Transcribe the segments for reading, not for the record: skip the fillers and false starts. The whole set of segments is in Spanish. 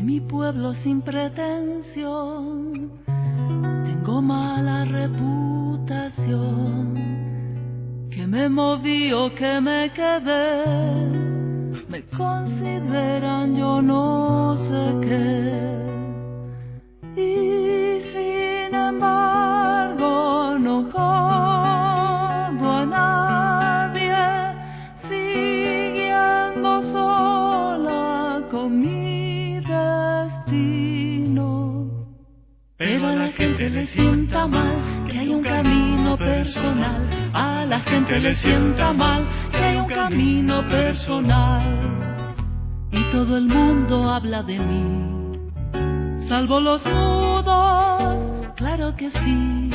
mi pueblo sin pretensión, tengo mala reputación, que me moví o que me quedé, me consideran yo no sé qué. Y sin embargo no jodo a nadie, siguiendo sola con mi destino. Pero a la gente le sienta mal que hay un camino personal, a la gente le sienta mal que hay un camino personal. Y todo el mundo habla de mí, salvo los mudos, claro que sí.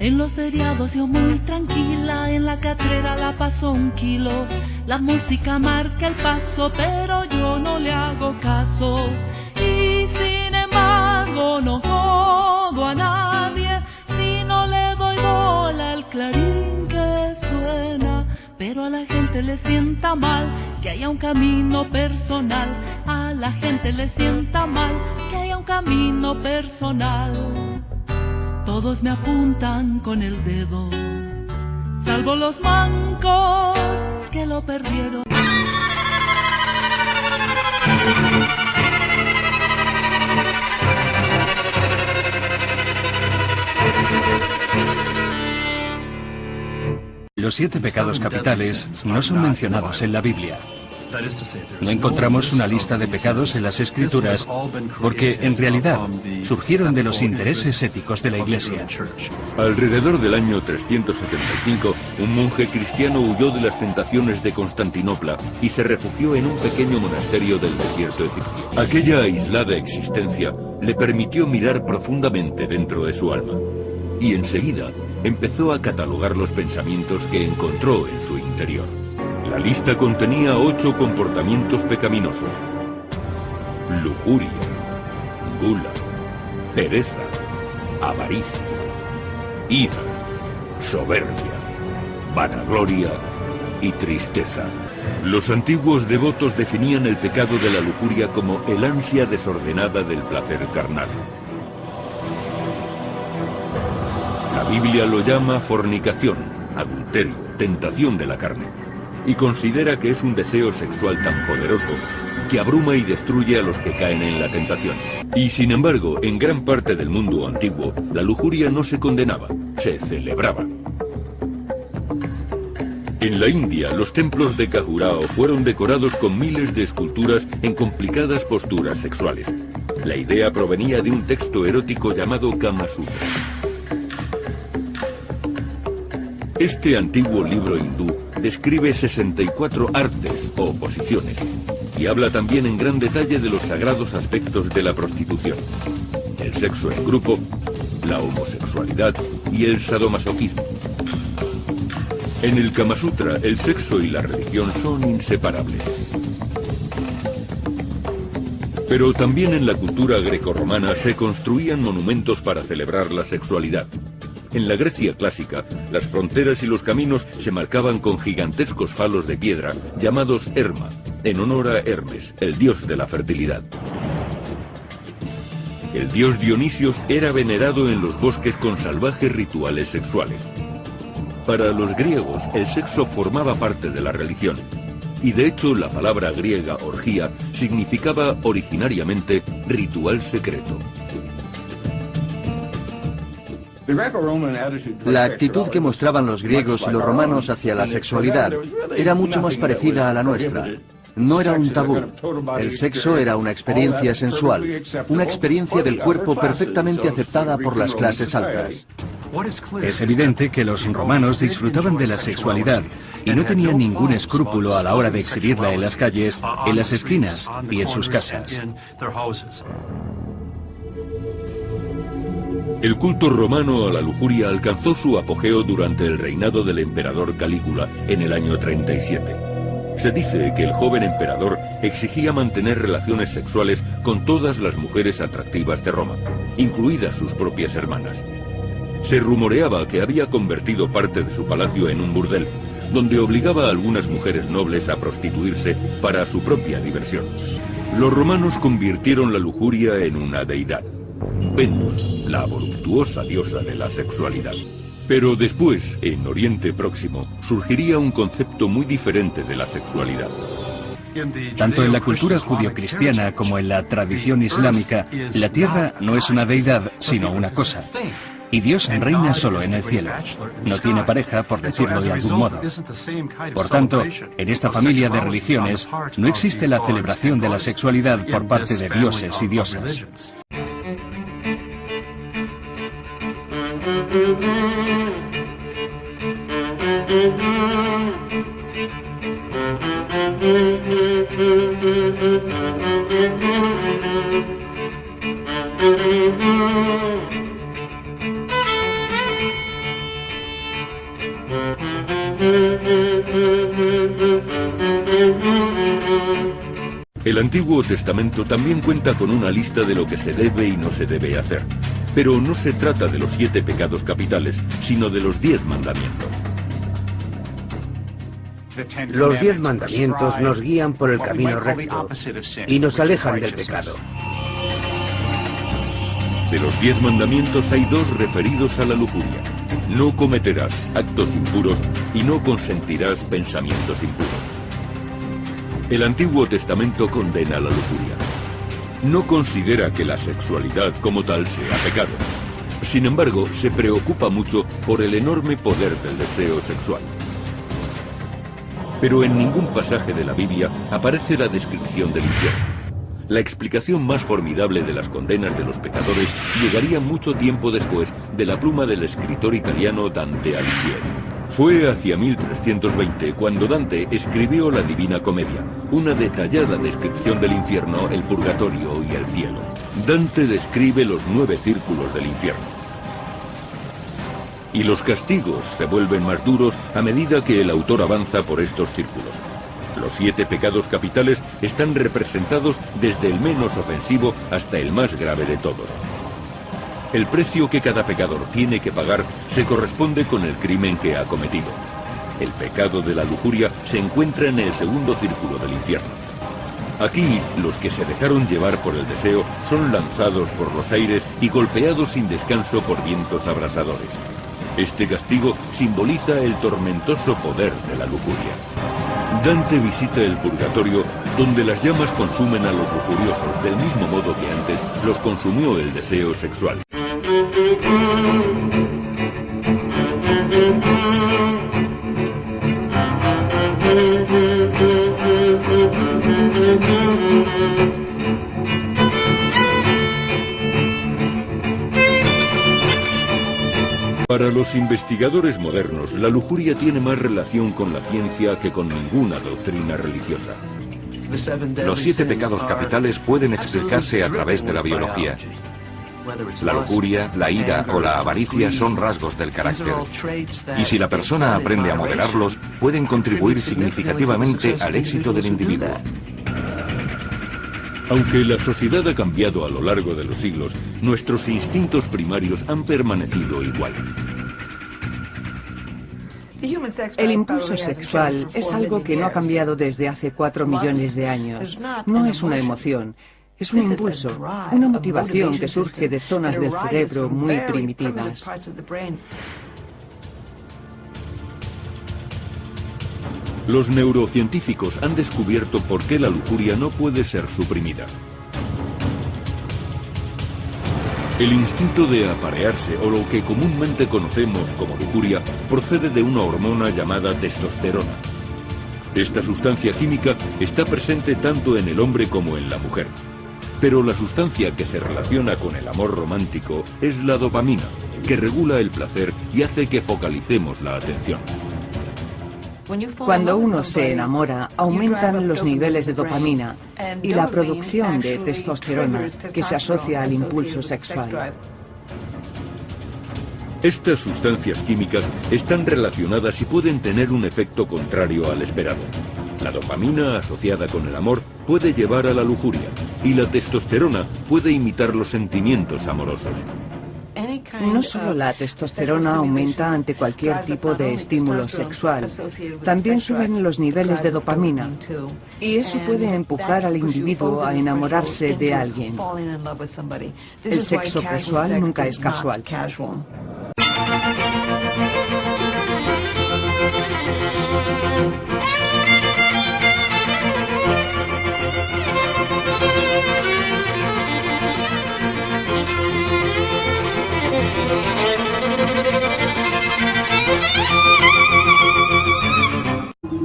En los feriados yo muy tranquila, en la catrera la paso un kilo. La música marca el paso, pero yo no le hago caso. Y sin embargo no jodo a nadie, si no le doy bola al clarín que suena. Pero a la gente le sienta mal que haya un camino personal, a la gente le sienta mal que haya un camino personal. Todos me apuntan con el dedo, salvo los mancos que lo perdieron. Los 7 pecados capitales no son mencionados en la Biblia. No encontramos una lista de pecados en las Escrituras porque, en realidad, surgieron de los intereses éticos de la Iglesia. Alrededor del año 375, un monje cristiano huyó de las tentaciones de Constantinopla y se refugió en un pequeño monasterio del desierto egipcio. Aquella aislada existencia le permitió mirar profundamente dentro de su alma. Y enseguida empezó a catalogar los pensamientos que encontró en su interior. La lista contenía 8 comportamientos pecaminosos: lujuria, gula, pereza, avaricia, ira, soberbia, vanagloria y tristeza. Los antiguos devotos definían el pecado de la lujuria como el ansia desordenada del placer carnal. La Biblia lo llama fornicación, adulterio, tentación de la carne, y considera que es un deseo sexual tan poderoso que abruma y destruye a los que caen en la tentación. Y sin embargo, en gran parte del mundo antiguo, la lujuria no se condenaba, se celebraba. En la India, los templos de Khajuraho fueron decorados con miles de esculturas en complicadas posturas sexuales. La idea provenía de un texto erótico llamado Kama Sutra. Este antiguo libro hindú describe 64 artes o posiciones y habla también en gran detalle de los sagrados aspectos de la prostitución, el sexo en grupo, la homosexualidad y el sadomasoquismo. En el Kama Sutra, el sexo y la religión son inseparables. Pero también en la cultura grecorromana se construían monumentos para celebrar la sexualidad. En la Grecia clásica, las fronteras y los caminos se marcaban con gigantescos falos de piedra, llamados Herma, en honor a Hermes, el dios de la fertilidad. El dios Dionisios era venerado en los bosques con salvajes rituales sexuales. Para los griegos, el sexo formaba parte de la religión, y de hecho la palabra griega orgía significaba originariamente ritual secreto. La actitud que mostraban los griegos y los romanos hacia la sexualidad era mucho más parecida a la nuestra. No era un tabú. El sexo era una experiencia sensual, una experiencia del cuerpo perfectamente aceptada por las clases altas. Es evidente que los romanos disfrutaban de la sexualidad y no tenían ningún escrúpulo a la hora de exhibirla en las calles, en las esquinas y en sus casas. El culto romano a la lujuria alcanzó su apogeo durante el reinado del emperador Calígula en el año 37. Se dice que el joven emperador exigía mantener relaciones sexuales con todas las mujeres atractivas de Roma, incluidas sus propias hermanas. Se rumoreaba que había convertido parte de su palacio en un burdel, donde obligaba a algunas mujeres nobles a prostituirse para su propia diversión. Los romanos convirtieron la lujuria en una deidad, Venus, la voluptuosa diosa de la sexualidad. Pero después, en Oriente Próximo, surgiría un concepto muy diferente de la sexualidad. Tanto en la cultura judio-cristiana como en la tradición islámica, la tierra no es una deidad, sino una cosa. Y Dios reina solo en el cielo. No tiene pareja, por decirlo de algún modo. Por tanto, en esta familia de religiones, no existe la celebración de la sexualidad por parte de dioses y diosas. El Antiguo Testamento también cuenta con una lista de lo que se debe y no se debe hacer. Pero no se trata de los 7 pecados capitales, sino de los 10 mandamientos. Los 10 mandamientos nos guían por el camino recto y nos alejan del pecado. De los 10 mandamientos hay 2 referidos a la lujuria. No cometerás actos impuros y no consentirás pensamientos impuros. El Antiguo Testamento condena la lujuria. No considera que la sexualidad como tal sea pecado. Sin embargo, se preocupa mucho por el enorme poder del deseo sexual. Pero en ningún pasaje de la Biblia aparece la descripción del infierno. La explicación más formidable de las condenas de los pecadores llegaría mucho tiempo después de la pluma del escritor italiano Dante Alighieri. Fue hacia 1320 cuando Dante escribió la Divina Comedia, una detallada descripción del infierno, el purgatorio y el cielo. Dante describe los 9 círculos del infierno. Y los castigos se vuelven más duros a medida que el autor avanza por estos círculos. Los 7 pecados capitales están representados desde el menos ofensivo hasta el más grave de todos. El precio que cada pecador tiene que pagar se corresponde con el crimen que ha cometido. El pecado de la lujuria se encuentra en el segundo círculo del infierno. Aquí, los que se dejaron llevar por el deseo son lanzados por los aires y golpeados sin descanso por vientos abrasadores. Este castigo simboliza el tormentoso poder de la lujuria. Dante visita el purgatorio, donde las llamas consumen a los lujuriosos del mismo modo que antes los consumió el deseo sexual. Para los investigadores modernos, la lujuria tiene más relación con la ciencia que con ninguna doctrina religiosa. Los 7 pecados capitales pueden explicarse a través de la biología. La lujuria, la ira o la avaricia son rasgos del carácter. Y si la persona aprende a moderarlos, pueden contribuir significativamente al éxito del individuo. Aunque la sociedad ha cambiado a lo largo de los siglos, nuestros instintos primarios han permanecido igual. El impulso sexual es algo que no ha cambiado desde hace 4 millones de años. No es una emoción, es un impulso, una motivación que surge de zonas del cerebro muy primitivas. Los neurocientíficos han descubierto por qué la lujuria no puede ser suprimida. El instinto de aparearse, o lo que comúnmente conocemos como lujuria, procede de una hormona llamada testosterona. Esta sustancia química está presente tanto en el hombre como en la mujer. Pero la sustancia que se relaciona con el amor romántico es la dopamina, que regula el placer y hace que focalicemos la atención. Cuando uno se enamora, aumentan los niveles de dopamina y la producción de testosterona, que se asocia al impulso sexual. Estas sustancias químicas están relacionadas y pueden tener un efecto contrario al esperado. La dopamina, asociada con el amor, puede llevar a la lujuria, y la testosterona puede imitar los sentimientos amorosos. No solo la testosterona aumenta ante cualquier tipo de estímulo sexual, también suben los niveles de dopamina, y eso puede empujar al individuo a enamorarse de alguien. El sexo casual nunca es casual.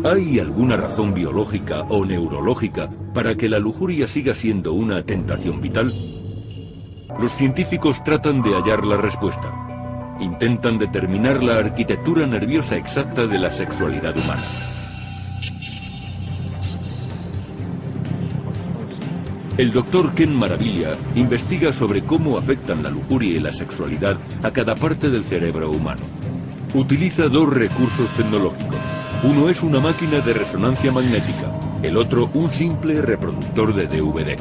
¿Hay alguna razón biológica o neurológica para que la lujuria siga siendo una tentación vital? Los científicos tratan de hallar la respuesta. Intentan determinar la arquitectura nerviosa exacta de la sexualidad humana. El doctor Ken Maravilla investiga sobre cómo afectan la lujuria y la sexualidad a cada parte del cerebro humano. Utiliza dos recursos tecnológicos. Uno es una máquina de resonancia magnética, el otro un simple reproductor de DVD.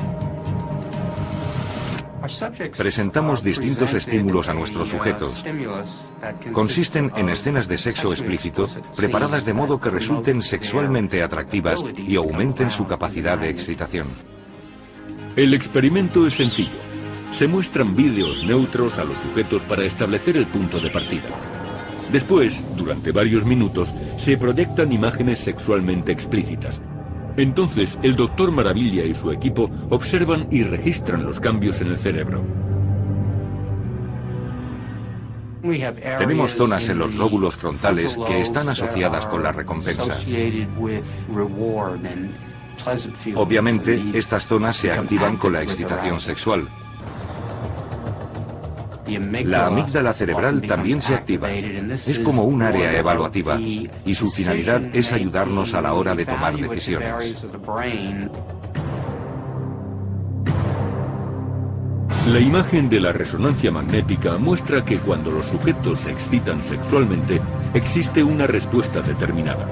Presentamos distintos estímulos a nuestros sujetos. Consisten en escenas de sexo explícito preparadas de modo que resulten sexualmente atractivas y aumenten su capacidad de excitación. El experimento es sencillo. Se muestran vídeos neutros a los sujetos para establecer el punto de partida. Después, durante varios minutos, se proyectan imágenes sexualmente explícitas. Entonces, el doctor Maravilla y su equipo observan y registran los cambios en el cerebro. Tenemos zonas en los lóbulos frontales que están asociadas con la recompensa. Obviamente, estas zonas se activan con la excitación sexual. La amígdala cerebral también se activa. Es como un área evaluativa y su finalidad es ayudarnos a la hora de tomar decisiones. La imagen de la resonancia magnética muestra que cuando los sujetos se excitan sexualmente, existe una respuesta determinada.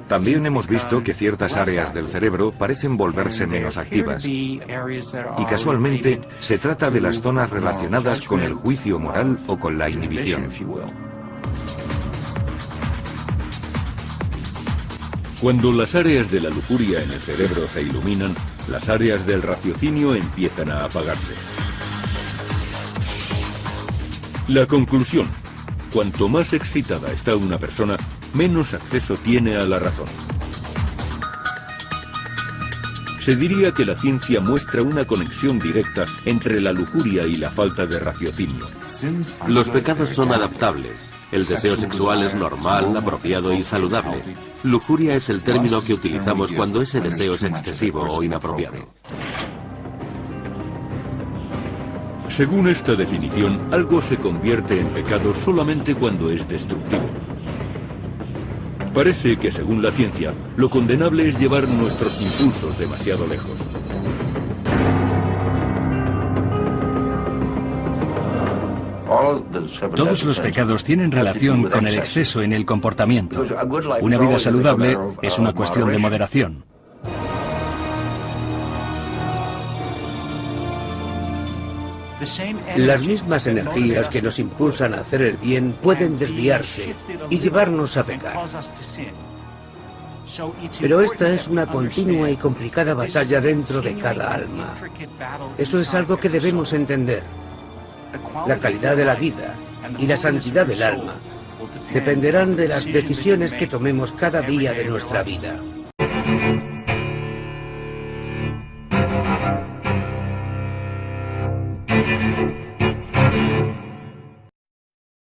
También hemos visto que ciertas áreas del cerebro parecen volverse menos activas. Y casualmente se trata de las zonas relacionadas con el juicio moral o con la inhibición. Cuando las áreas de la lujuria en el cerebro se iluminan, las áreas del raciocinio empiezan a apagarse. La conclusión: cuanto más excitada está una persona, menos acceso tiene a la razón. Se diría que la ciencia muestra una conexión directa entre la lujuria y la falta de raciocinio. Los pecados son adaptables. El deseo sexual es normal, apropiado y saludable. Lujuria es el término que utilizamos cuando ese deseo es excesivo o inapropiado. Según esta definición, algo se convierte en pecado solamente cuando es destructivo. Parece que, según la ciencia, lo condenable es llevar nuestros impulsos demasiado lejos. Todos los pecados tienen relación con el exceso en el comportamiento. Una vida saludable es una cuestión de moderación. Las mismas energías que nos impulsan a hacer el bien pueden desviarse y llevarnos a pecar. Pero esta es una continua y complicada batalla dentro de cada alma. Eso es algo que debemos entender. La calidad de la vida y la santidad del alma dependerán de las decisiones que tomemos cada día de nuestra vida.